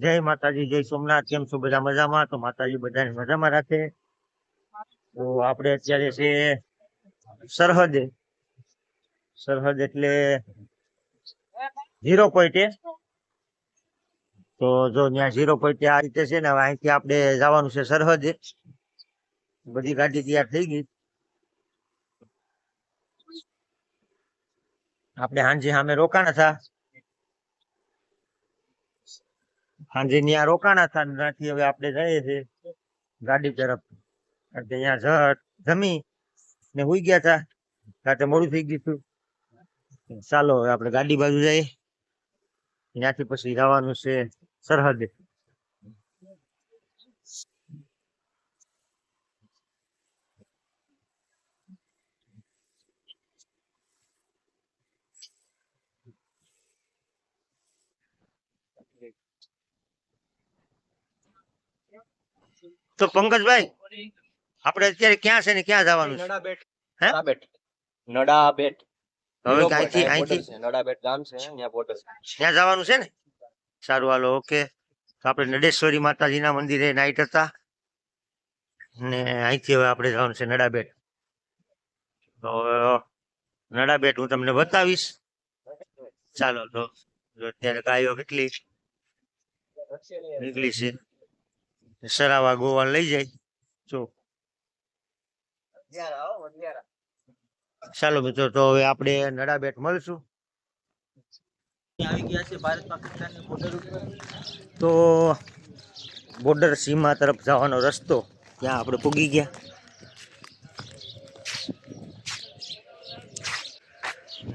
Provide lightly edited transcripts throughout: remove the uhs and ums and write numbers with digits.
જય માતાજી, જય સોમનાથ। કેમ છો બધા? મજામાં? તો માતાજી બધાને મજામાં રાખે। તો આપણે અત્યારે છે સરહદે। સરહદ એટલે 0 પોઈન્ટે। તો જો ત્યાં 0 પોઈન્ટે આ રીતે છે ને, હવે અહીંથી આપણે જવાનું છે સરહદે। બધી ગાડી તૈયાર થઈ ગઈ। આપણે હાંજે સામે રોકાણા હતા, સાંજે ત્યાં રોકાણા હતા। ત્યાંથી હવે આપણે જઈએ છીએ ગાડી તરફ। ત્યાં જમી ને હુઈ ગયા હતા, રાતે મોડું થઈ ગયું હતું। ચાલો હવે આપણે ગાડી બાજુ જઈએ, ત્યાંથી પછી જવાનું છે સરહદે। તો પંકજભાઈ, આપણે અત્યારે ક્યાં છે ને ક્યાં જવાનું છે? હે? નડાબેટ હવે અહીંથી અહીંથી નડાબેટ ગામ છે, ત્યાં બોર્ડર ત્યાં જવાનું છે ને? સારું, હાલો, ઓકે। તો આપણે નડેશ્વરી માતાજીના મંદિરે નાઈટ હતા ને અહીંથી હવે આપણે જવાનું છે નડાબેટ। તો નડાબેટ હું તમને બતાવીશ। ચાલો, તો અત્યારે ગાયો કેટલી નીકળી છે, સરાવા ગોવા લઈ જાય જો। ચાલો મિત્રો, તો હવે આપણે નડાબેટ મળશું। આવી ગયા છે ભારત પાકિસ્તાનની બોર્ડર ઉપર। તો બોર્ડર સીમા તરફ જવાનો રસ્તો ત્યાં આપણે પૂગી ગયા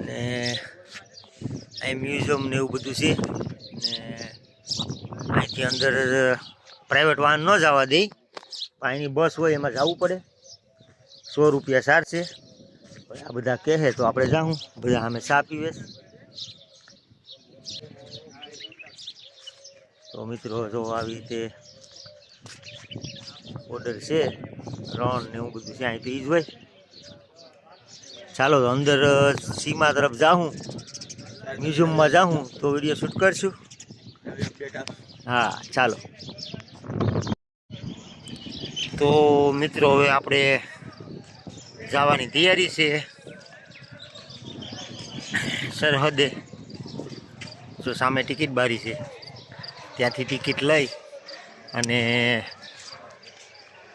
ને અહીં મ્યુઝિયમ ને એવું બધું છે ને અહીંથી અંદર પ્રાઇવેટ વાહન ન જવા દે, અહીંની બસ હોય એમાં જવું પડે। 100 રૂપિયા ચાર્જ છે। આ બધા કહે તો આપણે જાઉં, બધા અમે ચા પીવે। તો મિત્રો જો આવી રીતે ઓર્ડર છે, રણ ને એવું બધું છે અહીંથી જ હોય। ચાલો તો અંદર સીમા તરફ જાઉં, મ્યુઝિયમમાં જાઉં તો વિડીયો શૂટ કરશું। હા ચાલો। તો મિત્રો હવે આપણે જવાની તૈયારી છે સરહદે। જો સામે ટિકિટ બારી છે, ત્યાંથી ટિકિટ લઈ અને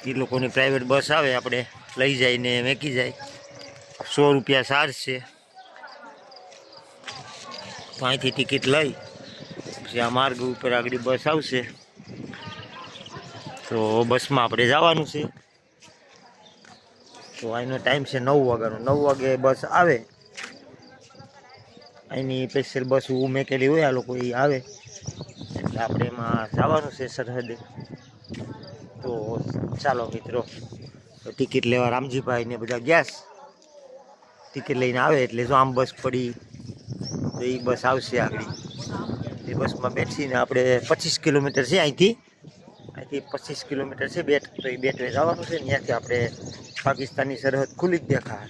એ લોકોની પ્રાઇવેટ બસ આવે, આપણે લઈ જઈને મેકી જાય। 100 રૂપિયા ચાર્જ છે। તો અહીંથી ટિકિટ લઈ પછી આ માર્ગ ઉપર આગળ બસ આવશે, તો બસમાં આપણે જવાનું છે। તો અહીંનો ટાઈમ છે 9 વાગ્યાનો। 9 વાગે બસ આવે, અહીંની સ્પેશિયલ બસ મેકેલી હોય, આ લોકો એ આવે એટલે આપણે એમાં જવાનું છે સરહદે। તો ચાલો મિત્રો, ટિકિટ લેવા રામજીભાઈ ને બધા ગયા, ટિકિટ લઈને આવે એટલે જો આમ બસ પડી તો એ બસ આવશે આગળ। એ બસમાં બેસીને આપણે 25 કિલોમીટર છે અહીંથી 25 કિલોમીટર છે બેટ। તો એ બેટવે જવાનું છે, ત્યાંથી આપણે પાકિસ્તાનની સરહદ ખુલ્લી જ દેખાય।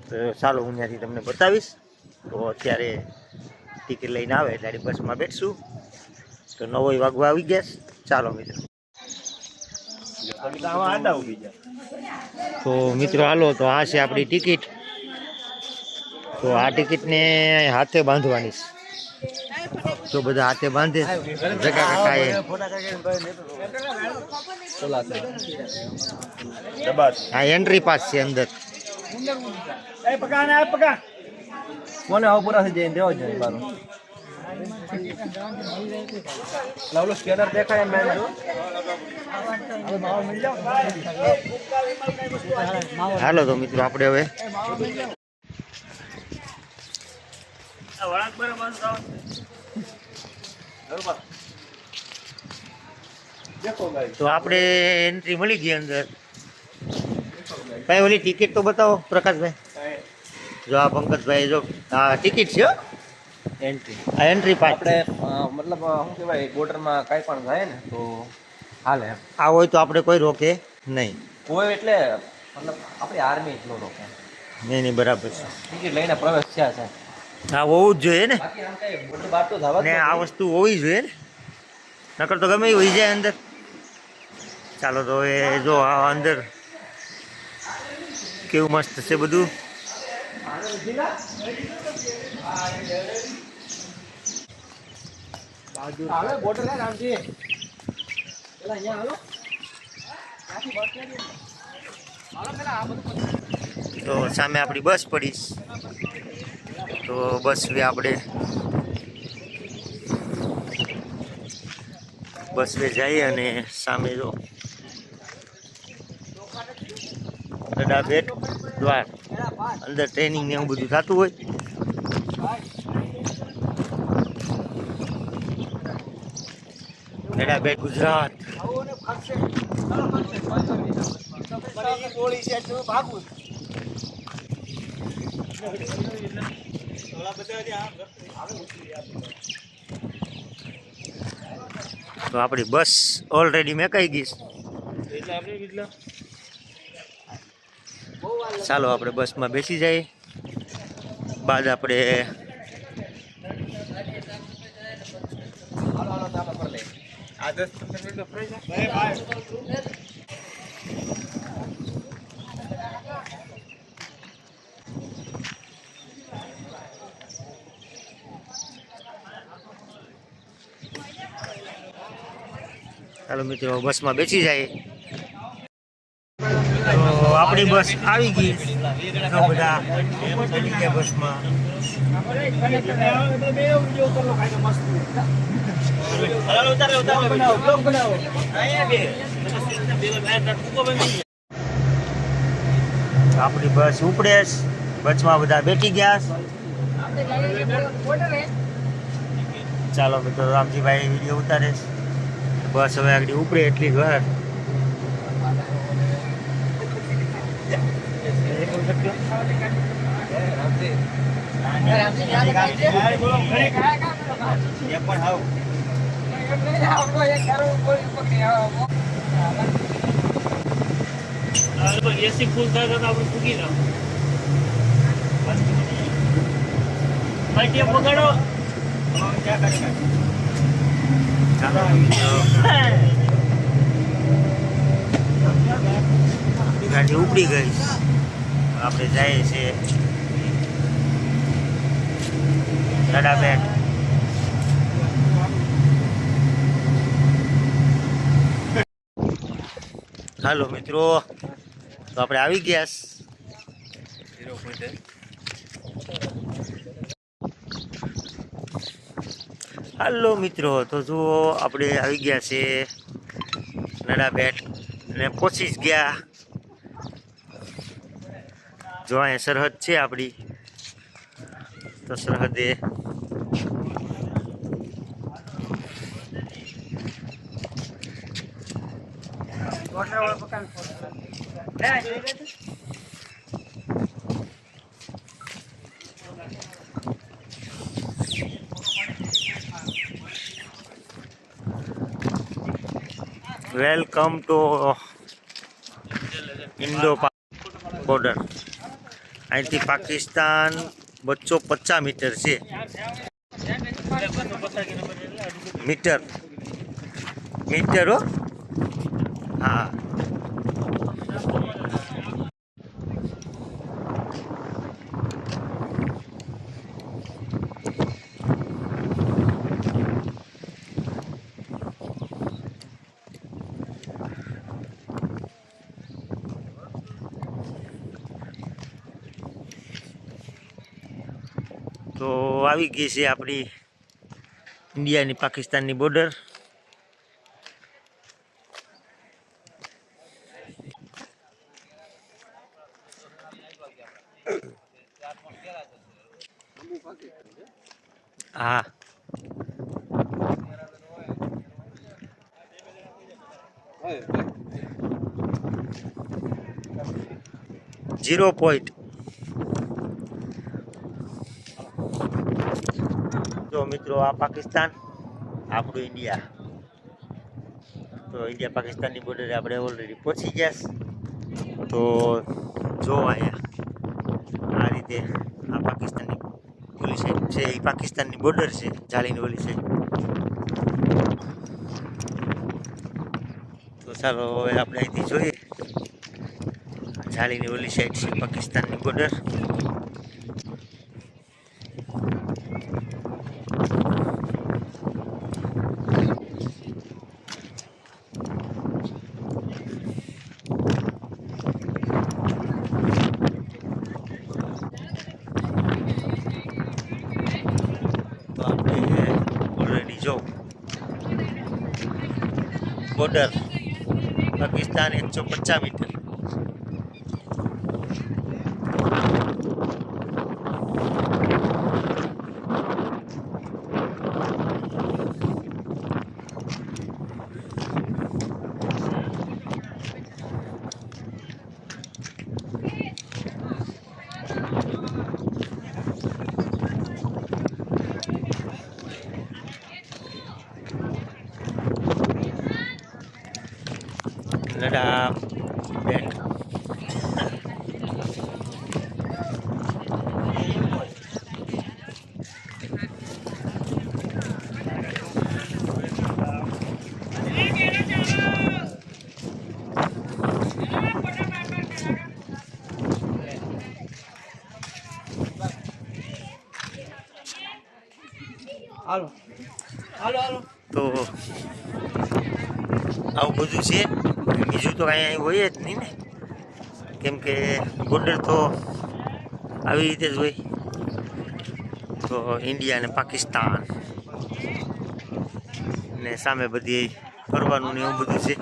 તો ચાલો હું ત્યાંથી તમને બતાવીશ। તો અત્યારે ટિકિટ લઈને આવે એટલે બસમાં બેઠશું। તો 9 વાગવા આવી ગયા। ચાલો મિત્રો, તો મિત્રો હાલો, તો આ છે આપણી ટિકિટ। તો આ ટિકિટને હાથે બાંધવાની છે, તો બધા હાથે બાંધે। જગા કાકાએ આ એન્ટ્રી પાસ છે અંદર। કોને આવો પૂરા થઈ જાય દેવો જોઈએ બારો લાવલો સ્કેનર દેખાય મેં જો હાલો તો મિત્રો આપણે હવે તો આપણે એન્ટ્રી મળી ગઈ અંદર। ભાઈ ઓલી ટિકિટ તો બતાવો પ્રકાશભાઈ। જો આ પંકજભાઈ, જો આ ટિકિટ છે એન્ટ્રી, આ એન્ટ્રી પાસ આપણે મતલબ શું કહેવાય, બોર્ડરમાં કાંઈ પણ થાય ને તો હાલે। આ હોય તો આપણે કોઈ રોકે નહીં, કોઈ એટલે મતલબ આપણી આર્મી જ ન રોકે। નહીં બરાબર છે, ટિકિટ લઈને પ્રવેશ થયા છે। હા હોવું જ જોઈએ ને, બાકી આમ કઈ બોર્ડર બહાર તો જવા ને આ વસ્તુ હોવી જોઈએ ને। નકર તો ગમે એ વહી જાય અંદર. ચાલો તો એ જો આ અંદર કેવું મસ્ત છે બધું. તો સામે આપણી બસ પડી, તો બસ આપણે બસ વે જઈએ અને સામે જો બેટ દ્વાર અંદર ટ્રેનિંગ ને એવું બધું થતું હોય. બેટ ગુજરાત. તો આપણી બસ ઓલરેડી મેકાઈ ગઈ છે. ચાલો આપણે બસમાં બેસી જઈએ. બાદ આપણે ચાલો મિત્રો બસમાં બેસી જાય. તો આપણી બસ આવી ગઈ. તો બધા ચડી ગયા બસમાં. આપણી બસ ઉપડે, બસમાં બધા બેઠી ગયા. ચાલો મિત્રો રામજીભાઈ વિડીયો ઉતારે. બસ હવે આગળ ઉપડે એટલી ઘર. એસી ફૂલ થાય તો આપણે ફૂકી ના પકડો. ગાડી ઉપડી ગઈ. આપણે જઈએ છીએ નડાબેટ. હાલો મિત્રો, તો આપણે આવી ગયા. હાલો મિત્રો, તો જુઓ આપણે આવી ગયા છે નડાબેટ અને પહોંચી જ ગયા. જો અહીંયા સરહદ છે આપણી, તો સરહદે વેલકમ ટુ ઇન્ડો બોર્ડર. અહીંથી પાકિસ્તાન 250 મીટર છે. મીટર હો. હા, તો આવી ગઈ છે આપણી ઇન્ડિયાની પાકિસ્તાનની બોર્ડર. હા, 0 પોઈન્ટ. જો મિત્રો આ પાકિસ્તાન, આપણું ઇન્ડિયા. તો ઇન્ડિયા પાકિસ્તાનની બોર્ડરે આપણે ઓલરેડી પહોંચી ગયા. તો જો અહીંયા આ રીતે આ પાકિસ્તાનની ઓલી સાઈડ છે, એ પાકિસ્તાનની બોર્ડર છે, જાળીની ઓલી સાઈડ. ચાલો હવે આપણે અહીંથી જોઈએ. જાળીની ઓલી સાઈડ છે પાકિસ્તાનની બોર્ડર. તો આપણે ઓલરેડી જો બોર્ડર પાકિસ્તાન 150 મીટર. લડાખ બેટ હાલો હાલો હાલો. તો આવું બધું છે. બીજું તો કાંઈ હોય જ નહીં ને, કેમ કે બોર્ડર તો આવી રીતે જ હોય. તો ઇન્ડિયા અને પાકિસ્તાન ને સામે બધી ફરવાનું ને એવું બધું છે.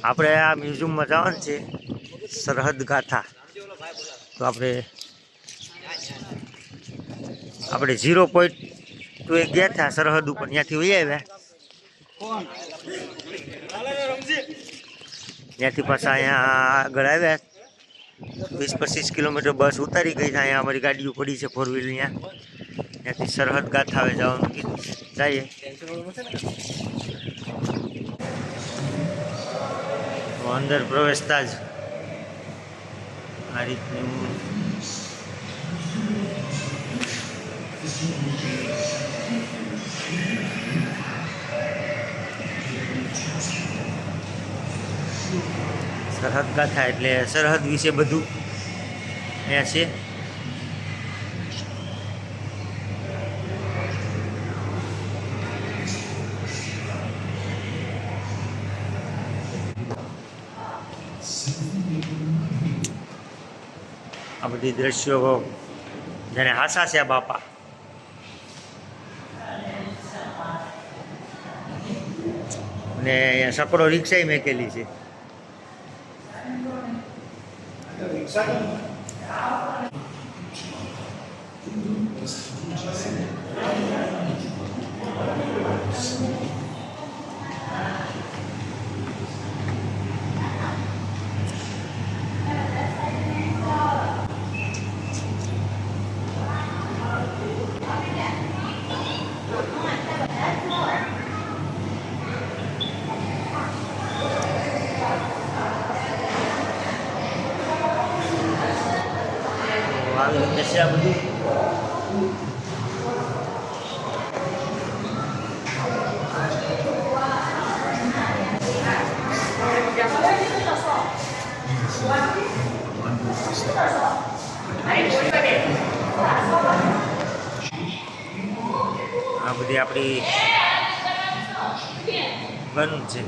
આપણે આ મ્યુઝિયમમાં જવાનું છે, સરહદ ગાથા. તો આપણે 0 પોઈન્ટ તો એ ગયા હતા સરહદ ઉપર, ત્યાંથી વહી આવ્યા. ત્યાંથી પાછા અહીંયા આગળ આવ્યા. 20-25 કિલોમીટર બસ ઉતારી ગઈ. અહીંયા અમારી ગાડીઓ પડી છે 4 વ્હીલ. ત્યાંથી સરહદ ગાથા આવે જવાનું કીધું, જઈએ. તો અંદર પ્રવેશતા જ આ રીતનું સરહદ ગાથા એટલે સરહદ વિશે બધું અહીંયા છે. આ બધી દ્રશ્યો જેને હાસા છે બાપા. અને અહીંયા સકડો રિક્ષા મેકેલી છે. આવી રીતે છે આ બધું. આ બધી આપણી ગન છે.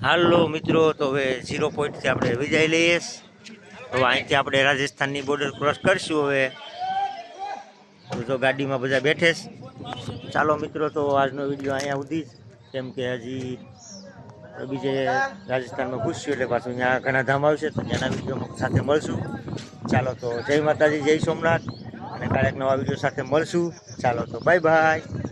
હાલો મિત્રો, તો હવે 0 પોઈન્ટથી આપણે વિદાય લઈએ. તો અહીંથી આપણે રાજસ્થાનની બોર્ડર ક્રોસ કરશું. હવે તો ગાડીમાં બધા બેઠે છે. ચાલો મિત્રો, તો આજનો વિડીયો અહીંયા સુધી જ, કેમ કે હજી બીજે રાજસ્થાનમાં ઘૂસશું એટલે પાછું અહીંયા ઘણા ધામ આવશે, તો ત્યાંના વિડીયો સાથે મળશું. ચાલો તો જય માતાજી, જય સોમનાથ, અને કાલે એક નવા વિડીયો સાથે મળશું. ચાલો તો બાય બાય.